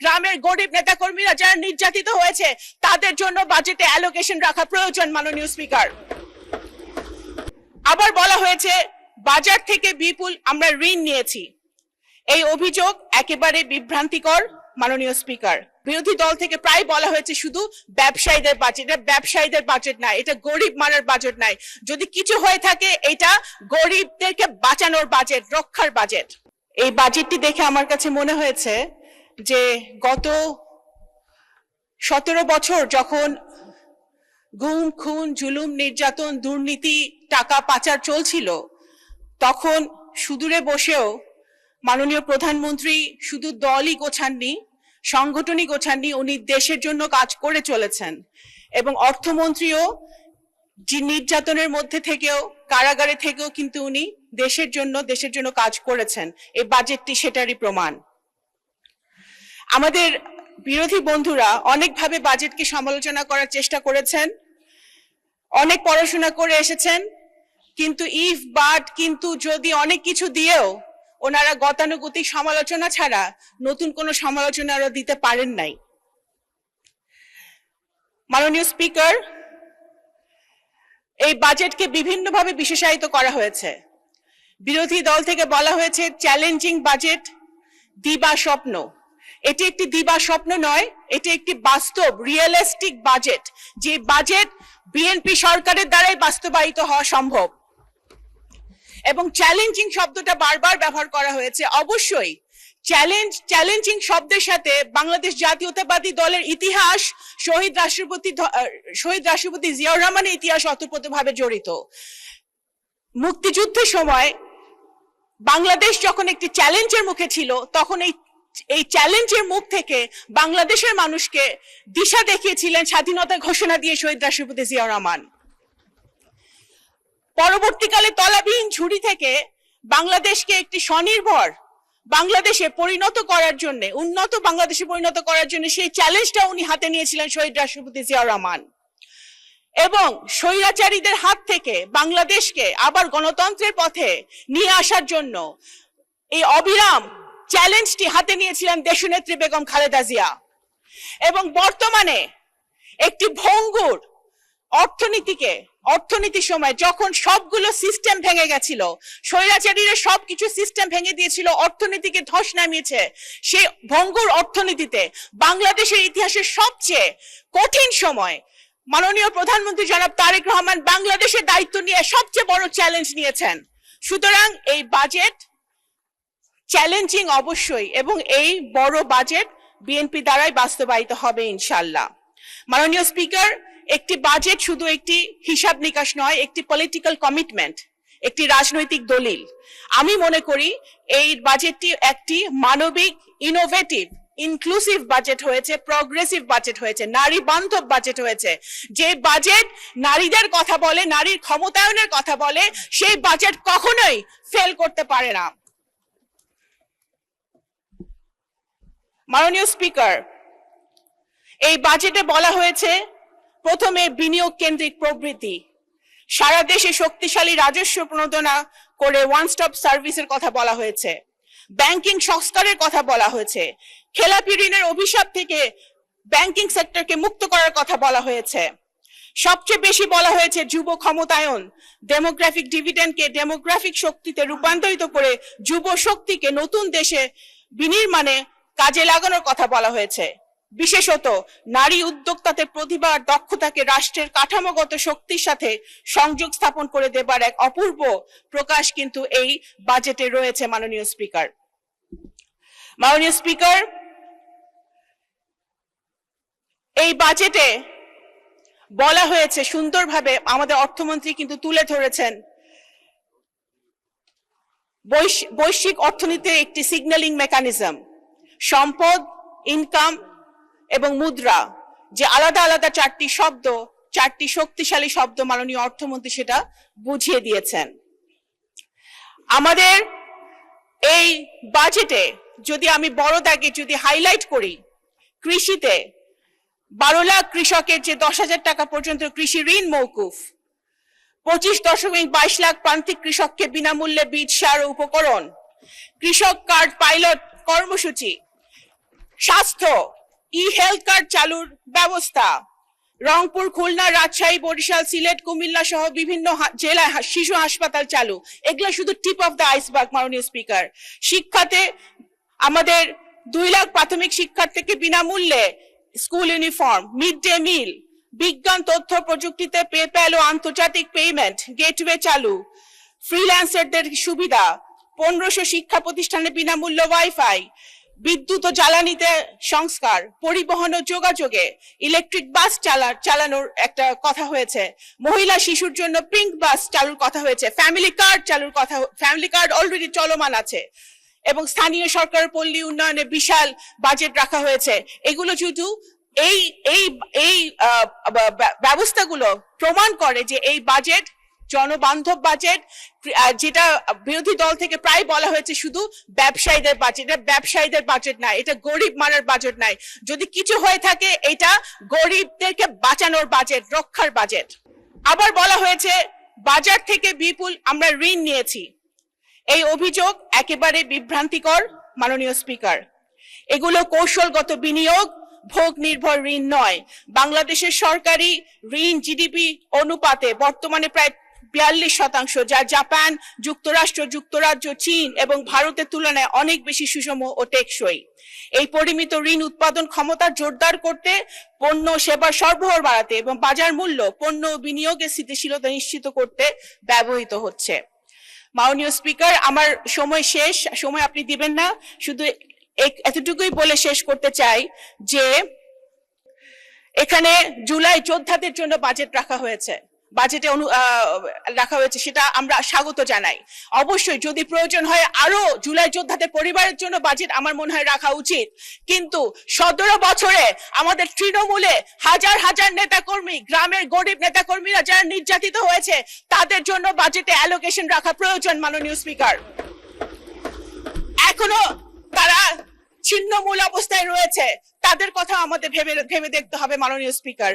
গ্রামের গরিব নেতাকর্মীরা যারা নির্যাতিত হয়েছে তাদের জন্য বাজেটে অ্যালোকেশন রাখা প্রয়োজন মাননীয় স্পিকার। আবার বলা হয়েছে বাজার থেকে বিপুল আমরা ঋণ নিয়েছি। এই অভিযোগ একেবারে বিভ্রান্তিকর মাননীয় স্পিকার। বিরোধী দল থেকে প্রায় বলা হয়েছে শুধু ব্যবসায়ীদের বাজেট। এটা ব্যবসায়ীদের বাজেট না, এটা গরিব মারার বাজেট নাই। যদি কিছু হয়ে থাকে এটা গরিবদেরকে বাঁচানোর বাজেট, রক্ষার বাজেট। এই বাজেটটি দেখে আমার কাছে মনে হয়েছে যে গত 17 বছর যখন গুম খুন জুলুম নির্যাতন দুর্নীতি টাকা পাচার চলছিল তখন সুদূরে বসেও মাননীয় প্রধানমন্ত্রী শুধু দলই গোছাননি, সংগঠনই গোছাননি, উনি দেশের জন্য কাজ করে চলেছেন। এবং অর্থমন্ত্রীও যে নির্যাতনের মধ্যে থেকেও কারাগারে থেকেও কিন্তু উনি দেশের জন্য কাজ করেছেন। এই বাজেটটি সেটারই প্রমাণ। আমাদের বিরোধী বন্ধুরা অনেকভাবে বাজেটকে সমালোচনা করার চেষ্টা করেছেন, অনেক পড়াশোনা করে এসেছেন, কিন্তু ইফ বাট কিন্তু যদি অনেক কিছু দিয়েও ওনারা গতানুগতিক সমালোচনা ছাড়া নতুন কোনো সমালোচনা আরো দিতে পারেন নাই। মাননীয় স্পিকার, এই বাজেটকে বিভিন্নভাবে বিশেষায়িত করা হয়েছে। বিরোধী দল থেকে বলা হয়েছে চ্যালেঞ্জিং বাজেট, দিবা স্বপ্ন। এটি একটি দিবা স্বপ্ন নয়, এটি একটি বাস্তব রিয়েলিস্টিক বাজেট, যে বাজেট বিএনপি সরকারের দ্বারাই বাস্তবায়িত হওয়া সম্ভব। এবং চ্যালেঞ্জিং শব্দটা বারবার ব্যবহার করা হয়েছে। অবশ্যই চ্যালেঞ্জিং শব্দের সাথে বাংলাদেশ জাতীয়তাবাদী দলের ইতিহাস, শহীদ রাষ্ট্রপতি জিয়াউর রহমানের ইতিহাস ওতপ্রোতভাবে জড়িত। মুক্তিযুদ্ধের সময় বাংলাদেশ যখন একটি চ্যালেঞ্জের মুখে ছিল তখন এই চ্যালেঞ্জের মুখ থেকে বাংলাদেশের মানুষকে দিশা দেখিয়েছিলেন স্বাধীনতা ঘোষণা দিয়ে শহীদ রাষ্ট্রপতি জিয়াউর রহমান। পরবর্তীকালে তলাবিহীন ঝুড়ি থেকে বাংলাদেশকে একটি স্বনির্ভর বাংলাদেশে পরিণত করার জন্য, উন্নত বাংলাদেশে পরিণত করার জন্য সেই চ্যালেঞ্জটা উনি হাতে নিয়েছিলেন শহীদ রাষ্ট্রপতি জিয়াউর রহমান। এবং স্বৈরাচারীদের হাত থেকে বাংলাদেশকে আবার গণতন্ত্রের পথে নিয়ে আসার জন্য এই অবিরাম চ্যালেঞ্জটি হাতে নিয়েছিলেন দেশনেত্রী বেগম খালেদা জিয়া। এবং বর্তমানে একটি ভঙ্গুর অর্থনীতির সময় যখন সবগুলো সিস্টেম ভেঙে গেছিল, স্বৈরাচারীরা সবকিছু সিস্টেম ভেঙে দিয়েছিল, অর্থনীতিকে ধস নামিয়েছে, সেই ভঙ্গুর অর্থনীতিতে বাংলাদেশের ইতিহাসের সবচেয়ে কঠিন সময় মাননীয় প্রধানমন্ত্রী জনাব তারেক রহমান বাংলাদেশের দায়িত্ব নিয়ে সবচেয়ে বড় চ্যালেঞ্জ নিয়েছেন। সুতরাং এই বাজেট চ্যালেঞ্জিং অবশ্যই, এবং এই বড় বাজেট বিএনপি দ্বারাই বাস্তবায়িত হবে ইনশাআল্লাহ। মাননীয় স্পিকার, একটি বাজেট শুধু একটি হিসাব নিকাশ নয়, একটি পলিটিক্যাল কমিটমেন্ট, একটি রাজনৈতিক দলিল। আমি মনে করি এই বাজেটটি একটি মানবিক, ইনোভেটিভ, ইনক্লুসিভ বাজেট হয়েছে, প্রগ্রেসিভ বাজেট হয়েছে, নারী বান্ধব বাজেট হয়েছে। যে বাজেট নারীদের কথা বলে, নারীর ক্ষমতায়নের কথা বলে, সেই বাজেট কখনোই ফেল করতে পারে না। মাননীয় স্পিকার, এই বাজেটে বলা হয়েছে প্রথমে বিনিয়োগ কেন্দ্রিক প্রবৃদ্ধি, সারা দেশে শক্তিশালী রাজস্ব প্রণোদনা করে ওয়ান স্টপ সার্ভিসের কথা বলা হয়েছে, ব্যাংকিং সংস্কারের কথা বলা হয়েছে, খেলাপি ঋণের অভিশাপ থেকে ব্যাংকিং সেক্টরকে মুক্ত করার কথা বলা হয়েছে। সবচেয়ে বেশি বলা হয়েছে যুব ক্ষমতায়ন, ডেমোগ্রাফিক ডিভিডেন্ডকে ডেমোগ্রাফিক শক্তিতে রূপান্তরিত করে যুব শক্তিকে নতুন দেশে বিনির্মাণে কাজে লাগানোর কথা বলা হয়েছে। বিশেষত নারী উদ্যোক্তাদের প্রতিভা আর দক্ষতাকে রাষ্ট্রের কাঠামোগত শক্তির সাথে সংযোগ স্থাপন করে দেবার এক অপূর্ব প্রকাশ কিন্তু এই বাজেটে রয়েছে। মাননীয় স্পিকার, এই বাজেটে বলা হয়েছে সুন্দরভাবে, আমাদের অর্থমন্ত্রী কিন্তু তুলে ধরেছেন বৈশ্বিক অর্থনীতির একটি সিগন্যালিং মেকানিজম, সম্পদ, ইনকাম এবং মুদ্রা, যে আলাদা আলাদা চারটি শক্তিশালী শব্দ মাননীয় অর্থমন্ত্রী সেটা বুঝিয়ে দিয়েছেন। আমাদের এই বাজেটে যদি আমি বড় দাগে যদি হাইলাইট করি, কৃষিতে 12 লাখ কৃষকের যে 10,000 টাকা পর্যন্ত কৃষি ঋণ মওকুফ, 25.22 লাখ প্রান্তিক কৃষককে বিনামূল্যে বীজ, সার ও উপকরণ, কৃষক কার্ড পাইলট কর্মসূচি, স্বাস্থ্য, ই হেলথ কার্ড চালুর ব্যবস্থা, রংপুর, খুলনা, রাজশাহী, বরিশাল, সিলেট, কুমিল্লা সহ বিভিন্ন জেলায় শিশু হাসপাতাল চালু। এগুলো শুধু টিপ অফ দ্য আইসবার্গ মাননীয় স্পিকার। শিক্ষাতে আমাদের 2 লাখ প্রাথমিক শিক্ষার্থীকে বিনামূল্যে school uniform, mid day meal, বিজ্ঞান তথ্য প্রযুক্তিতে পেপ্যাল ও আন্তর্জাতিক পেমেন্ট গেটওয়ে চালু, ফ্রিল্যান্সারদের সুবিধা, 1500 শিক্ষা প্রতিষ্ঠানে বিনামূল্য ওয়াইফাই, বিদ্যুৎ ও জ্বালানিতে সংস্কার, পরিবহন ও যোগাযোগে ইলেকট্রিক বাস চালানোর একটা কথা হয়েছে, মহিলা শিশুর জন্য পিঙ্ক বাস চালুর কথা হয়েছে, ফ্যামিলি কার্ড চালুর কথা, ফ্যামিলি কার্ড অলরেডি চলমান আছে, এবং স্থানীয় সরকার পল্লী উন্নয়নে বিশাল বাজেট রাখা হয়েছে। এগুলো শুধু এই এই এই ব্যবস্থাগুলো প্রমাণ করে যে এই বাজেট জনবান্ধব বাজেট, যেটা বিরোধী দল থেকে প্রায় বলা হয়েছে শুধু ব্যবসায়ীদের বাজেট। এটা ব্যবসায়ীদের বাজেট না, এটা গরিব মারার বাজেট নাই। যদি কিছু হয়ে থাকে এটা গরিবদেরকে বাঁচানোর বাজেট, রক্ষার বাজেট। আবার বলা হয়েছে বাজার থেকে বিপুল আমরা ঋণ নিয়েছি। এই অভিযোগ একেবারে বিভ্রান্তিকর মাননীয় স্পিকার। এগুলো কৌশলগত বিনিয়োগ, ভোগ নির্ভর ঋণ নয়। বাংলাদেশের সরকারি ঋণ জিডিপি অনুপাতে বর্তমানে প্রায় 42%, যা জাপান, যুক্তরাষ্ট্র, যুক্তরাজ্য, চীন এবং ভারতের তুলনায় অনেক বেশি সুষম ও টেকসই। এই পরিমিত ঋণ উৎপাদন ক্ষমতা জোরদার করতে, পণ্য সেবার সরবরাহ বাড়াতে এবং বাজার মূল্য, পণ্য বিনিয়োগের স্থিতিশীলতা নিশ্চিত করতে ব্যবহৃত হচ্ছে। মাননীয় স্পিকার, আমার সময় শেষ, সময় আপনি দিবেন না, শুধু এতটুকুই বলে শেষ করতে চাই যে এখানে জুলাই যোদ্ধাদের জন্য বাজেট রাখা হয়েছে, সেটা আমরা স্বাগত জানাই। অবশ্যই যদি প্রয়োজন হয় আরো জুলাই যোদ্ধাদের পরিবারের জন্য বাজেট আমার মনে হয় রাখা উচিত, কিন্তু 17 বছরে আমাদের তৃণমূলে হাজার হাজার নেতাকর্মী, গ্রামের গরিব নেতাকর্মীরা যারা নির্যাতিত হয়েছে তাদের জন্য বাজেটে অ্যালোকেশন রাখা প্রয়োজন মাননীয় স্পিকার। এখনো তারা ছিন্নমূল অবস্থায় রয়েছে, তাদের কথা আমাদের ভেবে দেখতে হবে মাননীয় স্পিকার।